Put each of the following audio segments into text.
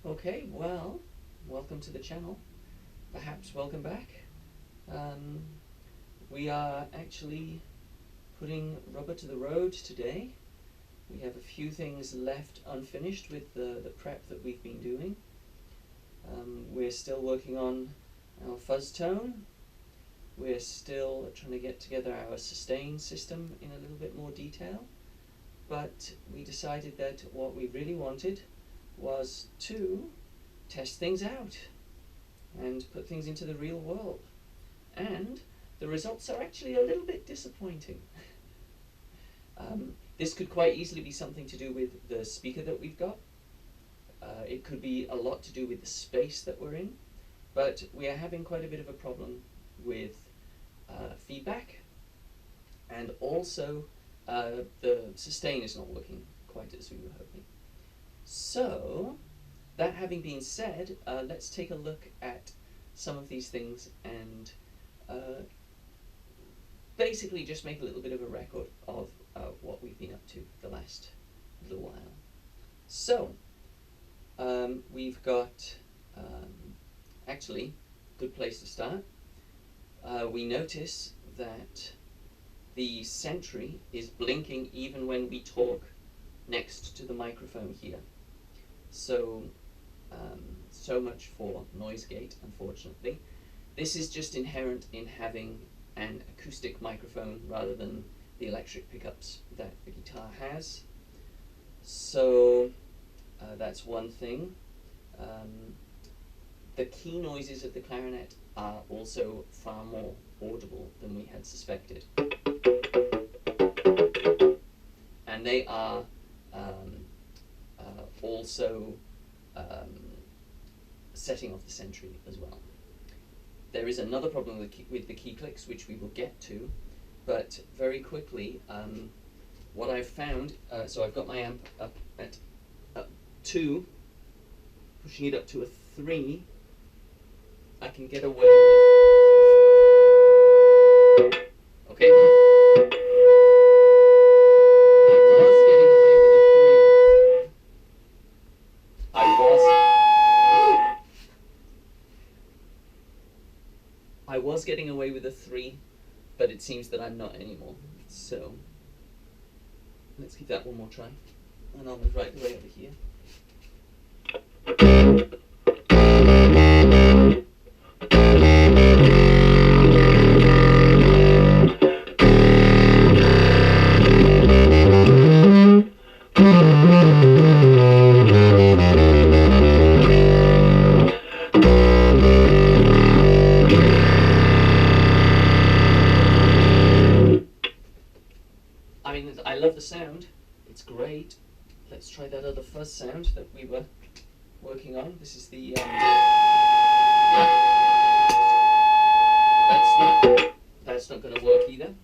Okay, well, welcome to the channel. Perhaps welcome back. We are actually putting rubber to the road today. We have a few things left unfinished with the prep that we've been doing. We're still working on our fuzz tone. We're still trying to get together our sustain system in a little bit more detail. But we decided that what we really wanted was to test things out and put things into the real world. And the results are actually a little bit disappointing. This could quite easily be something to do with the speaker that we've got. It could be a lot to do with the space that we're in, but we are having quite a bit of a problem with feedback, and also the sustain is not working quite as we were hoping. So, that having been said, let's take a look at some of these things and basically just make a little bit of a record of what we've been up to the last little while. So, we've got, actually, good place to start. We notice that the sentry is blinking even when we talk next to the microphone here. So, so much for noise gate, unfortunately. This is just inherent in having an acoustic microphone rather than the electric pickups that the guitar has. So, that's one thing. The key noises of the clarinet are also far more audible than we had suspected. And they are also setting off the sentry as well. There is another problem with the key clicks, which we will get to, but very quickly, what I've found, so I've got my amp up at 2, pushing it up to a 3, I can get away with, okay, I was getting away with a 3, but it seems that I'm not anymore. So let's give that one more try, and I'll move right the way over here. I love the sound, it's great. Let's try that other fuzz sound that we were working on. This is the, yeah. That's not going to work either,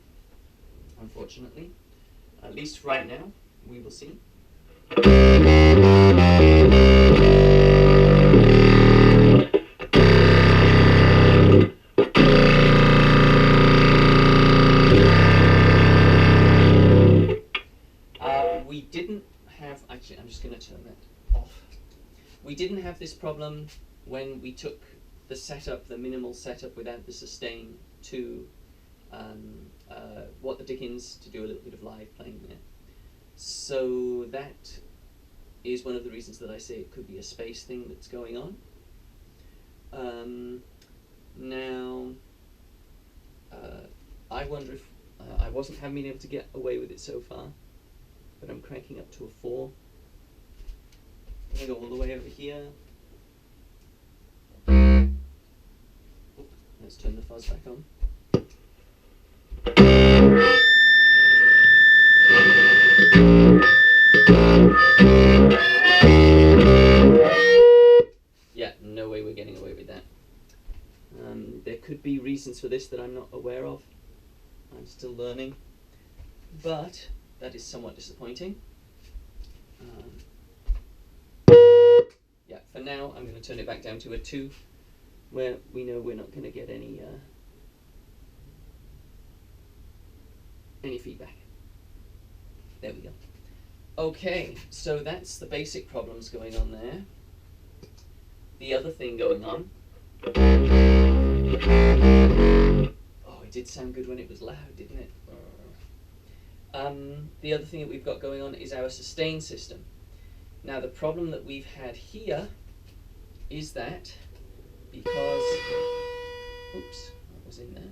unfortunately. At least right now, we will see. we didn't have, actually I'm just going to turn that off. We didn't have this problem when we took the setup, the minimal setup without the sustain to What the Dickens, to do a little bit of live playing there. So that is one of the reasons that I say it could be a space thing that's going on. Now, I wonder if I haven't been able to get away with it so far, but I'm cranking up to a 4. Gonna go all the way over here. Let's turn the fuzz back on. Yeah, no way we're getting away with that. There could be reasons for this that I'm not aware of. I'm still learning, but that is somewhat disappointing. Yeah, for now I'm going to turn it back down to a 2, where we know we're not going to get any feedback. There we go. Okay, so that's the basic problems going on there. The other thing going on. Oh, it did sound good when it was loud, didn't it? The other thing that we've got going on is our sustain system. Now the problem that we've had here is that because, oops, what was in there?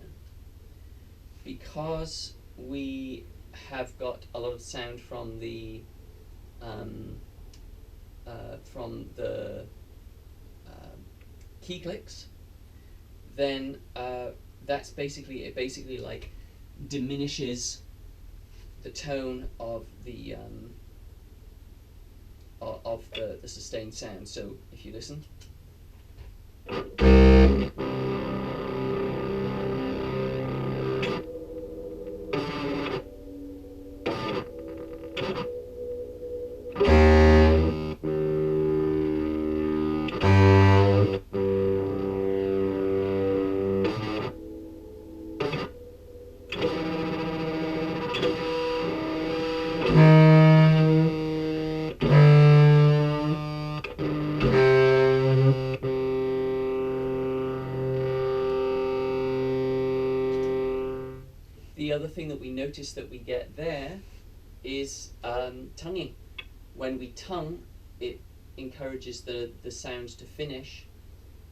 Because we have got a lot of sound from the key clicks, then that's basically, it basically like diminishes the tone of the sustained sound. So if you listen, the other thing that we notice that we get there is tonguing. When we tongue, it encourages the sound to finish,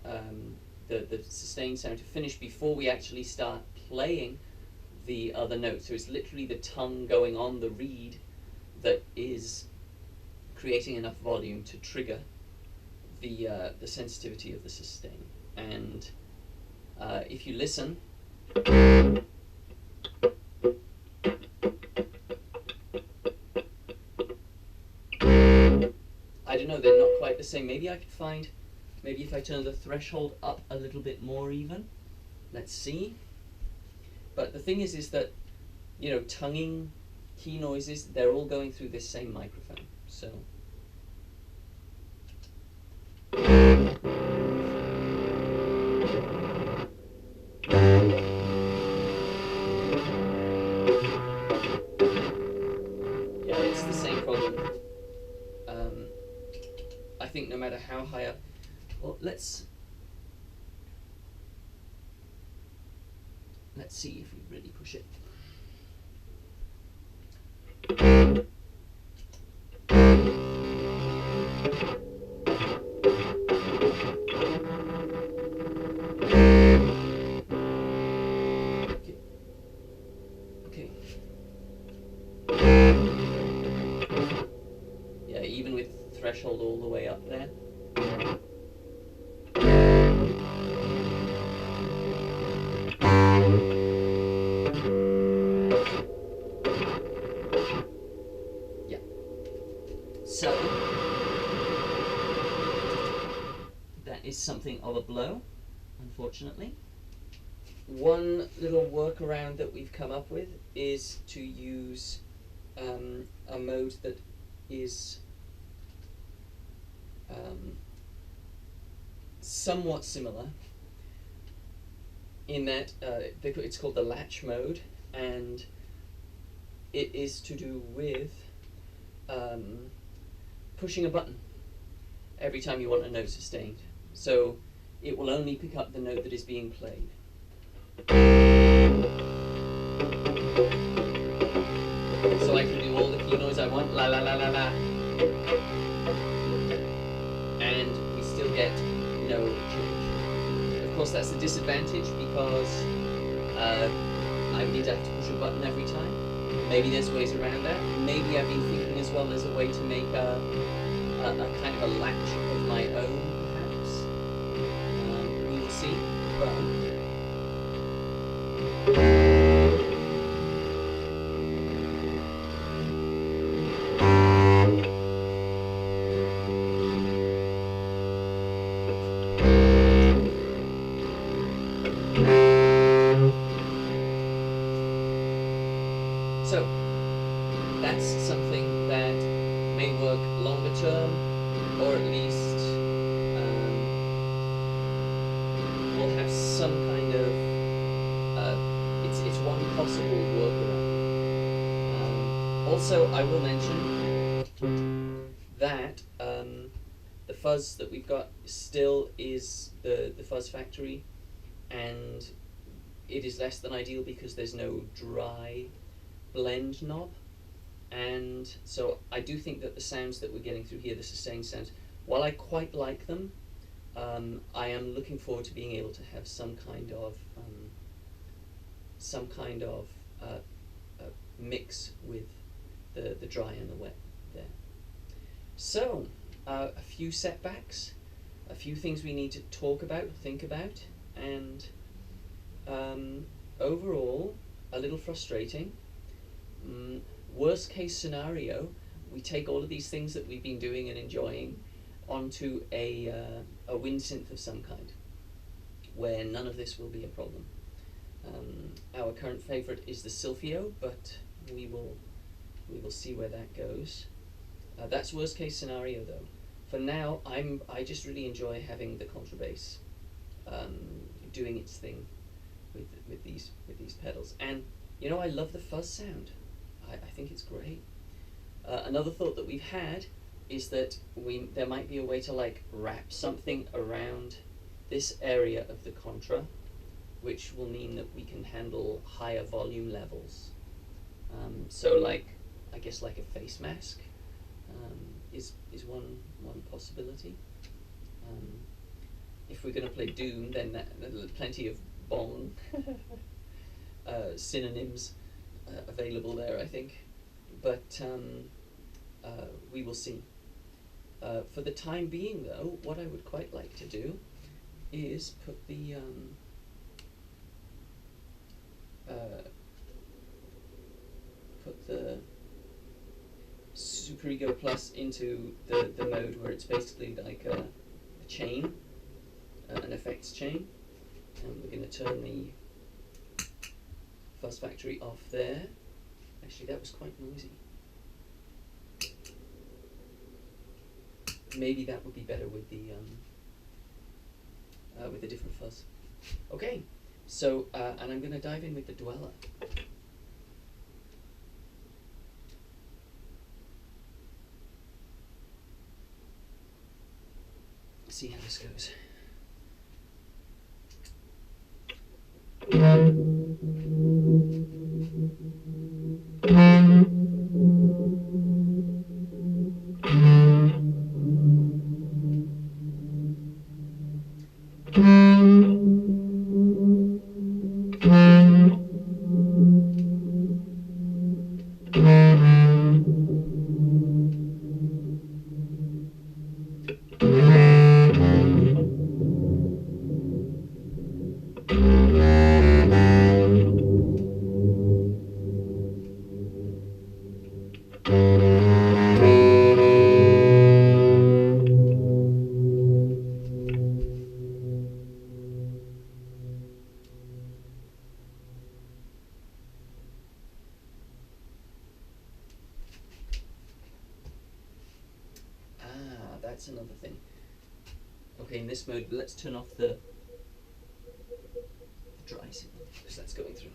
the sustained sound to finish before we actually start playing the other notes. So it's literally the tongue going on the reed that is creating enough volume to trigger the sensitivity of the sustain. And if you listen, I don't know, they're not quite the same. Maybe I could find, maybe if I turn the threshold up a little bit more even. Let's see. But the thing is that, you know, tonguing, key noises, they're all going through this same microphone. So. Yeah, it's the same problem. I think no matter how high up, well, let's see if we really push it. Okay. Yeah, even with threshold all the way up there. Yeah. So that is something of a blow, unfortunately. One little workaround that we've come up with is to use a mode that is somewhat similar in that it's called the latch mode, and it is to do with pushing a button every time you want a note sustained. So it will only pick up the note that is being played. So I can do all the key noise I want, la la la la la, and we still get no change. Of course, that's the disadvantage because I need to have to push a button every time. Maybe there's ways around that. Maybe I've been thinking as well there's a way to make a kind of a latch of my own, perhaps. We will see. So that's something that may work longer term, or at least we'll have some kind of it's one possible workaround. Also, I will mention that the fuzz that we've got still is the fuzz factory, and it is less than ideal because there's no dry blend knob. And so I do think that the sounds that we're getting through here, the sustained sounds, while I quite like them, I am looking forward to being able to have some kind of mix with the dry and the wet there. So a few setbacks, a few things we need to talk about, think about, and overall a little frustrating. Worst case scenario, we take all of these things that we've been doing and enjoying onto a wind synth of some kind, where none of this will be a problem. Our current favourite is the Silphio, but we will see where that goes. That's worst case scenario though. For now, I just really enjoy having the contrabass doing its thing with these pedals, and you know, I love the fuzz sound. I think it's great. Another thought that we've had is that there might be a way to like wrap something around this area of the contra, which will mean that we can handle higher volume levels. So like, I guess like a face mask is one possibility. If we're going to play Doom, then there's plenty of bong synonyms available there, I think, but we will see. For the time being though, what I would quite like to do is put the Superego Plus into the mode where it's basically like a chain, an effects chain, and we're going to turn the fuzz factory off there. Actually, that was quite noisy. Maybe that would be better with the different fuzz. Okay, so and I'm going to dive in with the dweller. See how this goes. That's another thing. Okay, in this mode, let's turn off the dry signal, because that's going through.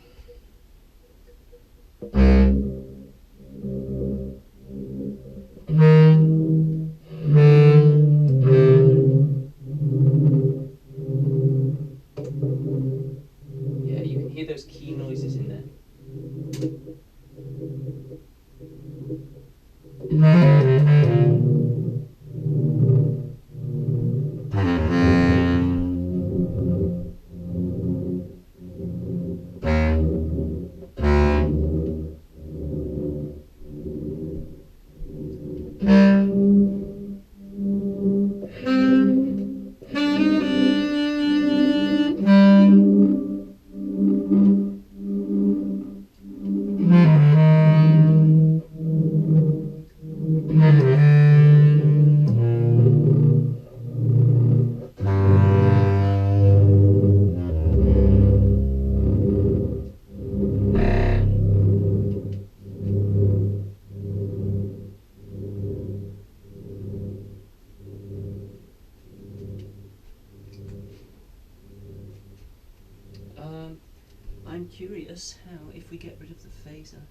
curious how, if we get rid of the phaser,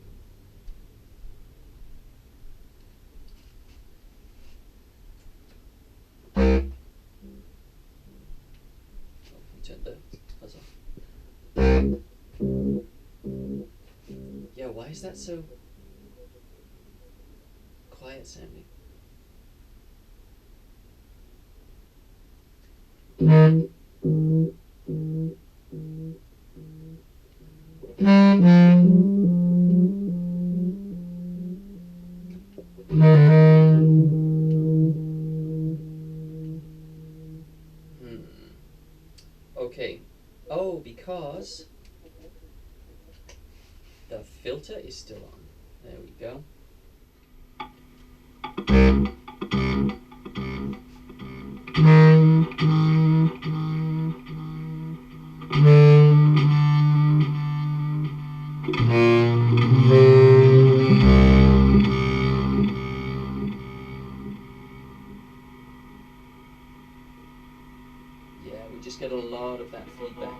turn the fuzz off. Yeah, why is that so quiet sounding? Okay. Oh, because the filter is still on. There we go. Yeah, we just get a lot of that feedback.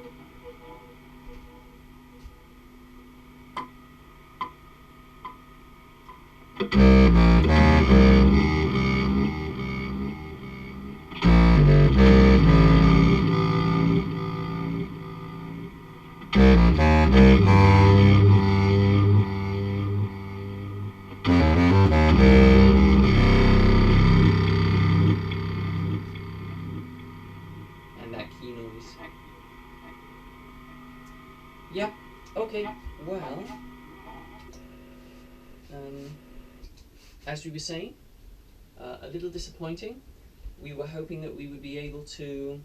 And that key noise. Yeah, okay, well, as we were saying, a little disappointing. We were hoping that we would be able to,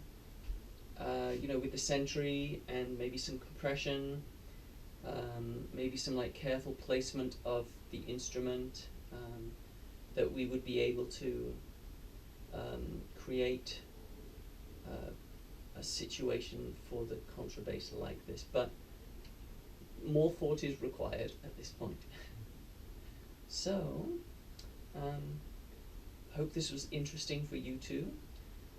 you know, with the sentry and maybe some compression, maybe some like careful placement of the instrument, that we would be able to create a situation for the contrabass like this, but more thought is required at this point. So, hope this was interesting for you too.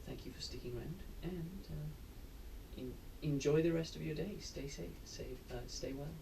Thank you for sticking around, and enjoy the rest of your day. Stay safe, stay well.